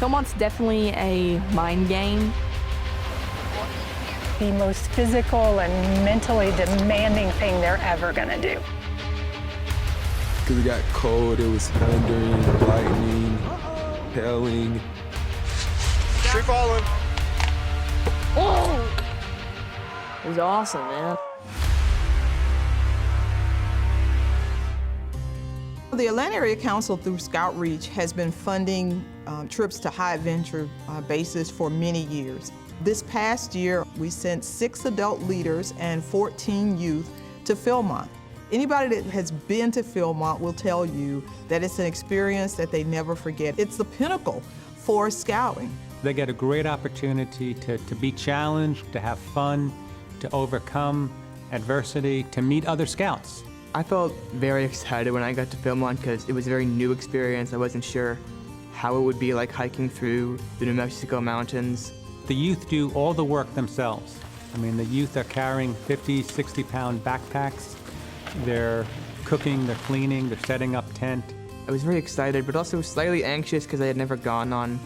Philmont's definitely a mind game. The most physical and mentally demanding thing they're ever gonna do. Because it got cold, it was thundering, lightning, hailing. Tree falling. Oh! It was awesome, man. The Atlanta Area Council through Scoutreach has been funding trips to high adventure bases for many years. This past year, we sent 6 adult leaders and 14 youth to Philmont. Anybody that has been to Philmont will tell you that it's an experience that they never forget. It's the pinnacle for scouting. They get a great opportunity to be challenged, to have fun, to overcome adversity, to meet other scouts. I felt very excited when I got to Philmont because it was a very new experience. I wasn't sure how it would be like hiking through the New Mexico mountains. The youth do all the work themselves. I mean, the youth are carrying 50, 60-pound backpacks. They're cooking, they're cleaning, they're setting up tent. I was very excited, but also slightly anxious because I had never gone on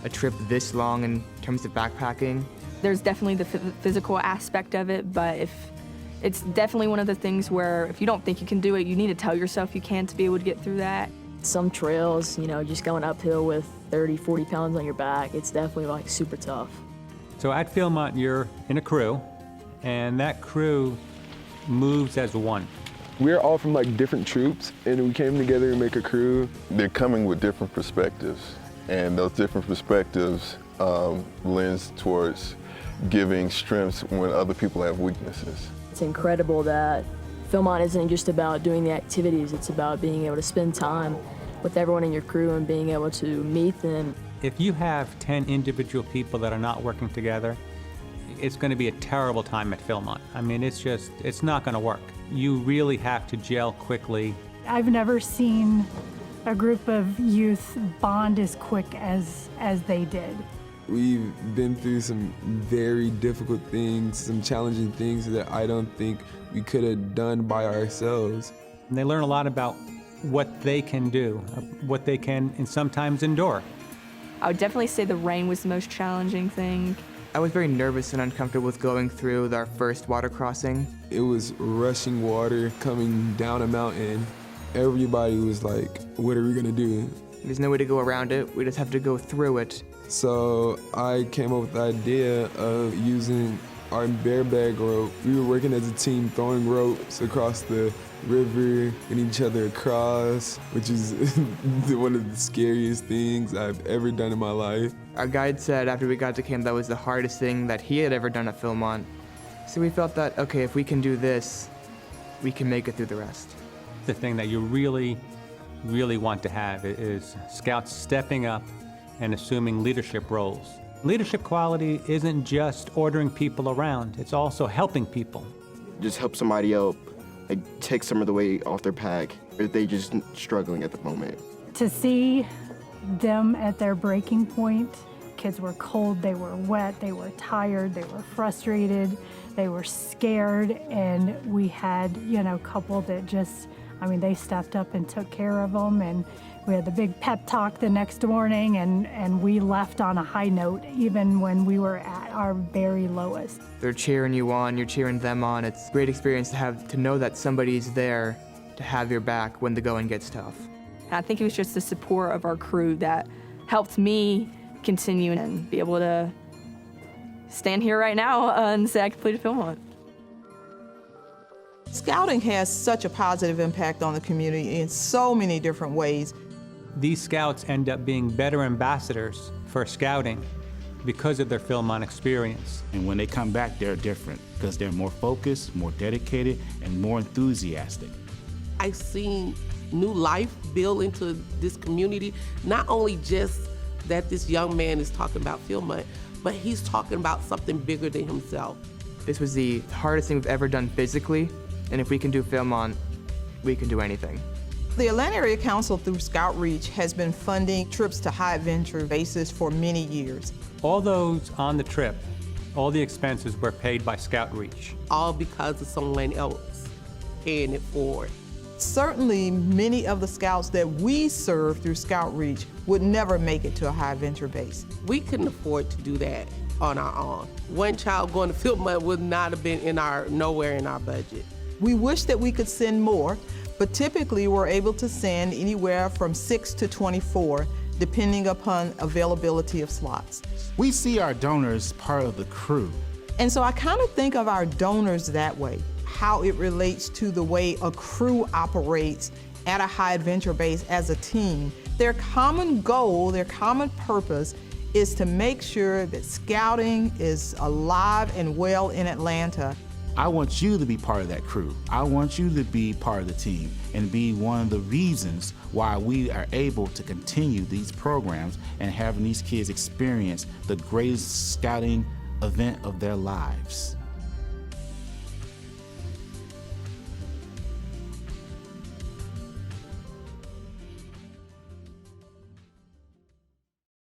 a trip this long in terms of backpacking. There's definitely the physical aspect of it, but it's definitely one of the things where if you don't think you can do it, you need to tell yourself you can to be able to get through that. Some trails, you know, just going uphill with 30, 40 pounds on your back, it's definitely like super tough. So at Philmont, you're in a crew, and that crew moves as one. We're all from like different troops, and we came together to make a crew. They're coming with different perspectives, and those different perspectives lends towards giving strengths when other people have weaknesses. It's incredible that Philmont isn't just about doing the activities, it's about being able to spend time with everyone in your crew and being able to meet them. If you have 10 individual people that are not working together, it's going to be a terrible time at Philmont. I mean, it's not going to work. You really have to gel quickly. I've never seen a group of youth bond as quick as they did. We've been through some very difficult things, some challenging things that I don't think we could have done by ourselves. And they learn a lot about what they can do, what they can and sometimes endure. I would definitely say the rain was the most challenging thing. I was very nervous and uncomfortable with going through our first water crossing. It was rushing water coming down a mountain. Everybody was like, what are we gonna do? There's no way to go around it, we just have to go through it. So I came up with the idea of using our bear bag rope. We were working as a team throwing ropes across the river and each other across, which is one of the scariest things I've ever done in my life. Our guide said after we got to camp that was the hardest thing that he had ever done at Philmont. So we felt that, okay, if we can do this, we can make it through the rest. The thing that you really, really want to have is scouts stepping up and assuming leadership roles. Leadership quality isn't just ordering people around, it's also helping people. Just help somebody out, like take some of the weight off their back if they just struggling at the moment. To see them at their breaking point, kids were cold, they were wet, they were tired, they were frustrated, they were scared, and we had, a couple that just, they stepped up and took care of them, and we had the big pep talk the next morning, and we left on a high note, even when we were at our very lowest. They're cheering you on, you're cheering them on. It's a great experience to know that somebody's there to have your back when the going gets tough. I think it was just the support of our crew that helped me continue and be able to stand here right now and say I completed Philmont. Scouting has such a positive impact on the community in so many different ways. These scouts end up being better ambassadors for scouting because of their Philmont experience. And when they come back, they're different because they're more focused, more dedicated, and more enthusiastic. I've seen new life build into this community, not only just that this young man is talking about Philmont, but he's talking about something bigger than himself. This was the hardest thing we've ever done physically, and if we can do Philmont, we can do anything. The Atlanta Area Council through Scoutreach has been funding trips to high adventure bases for many years. All those on the trip, all the expenses were paid by Scoutreach. All because of someone else paying it forward. Certainly, many of the scouts that we serve through Scoutreach would never make it to a high adventure base. We couldn't afford to do that on our own. One child going to Philmont would not have been nowhere in our budget. We wish that we could send more, but typically we're able to send anywhere from 6 to 24, depending upon availability of slots. We see our donors part of the crew. And so I kind of think of our donors that way, how it relates to the way a crew operates at a high adventure base as a team. Their common goal, their common purpose is to make sure that scouting is alive and well in Atlanta. I want you to be part of that crew. I want you to be part of the team and be one of the reasons why we are able to continue these programs and having these kids experience the greatest scouting event of their lives.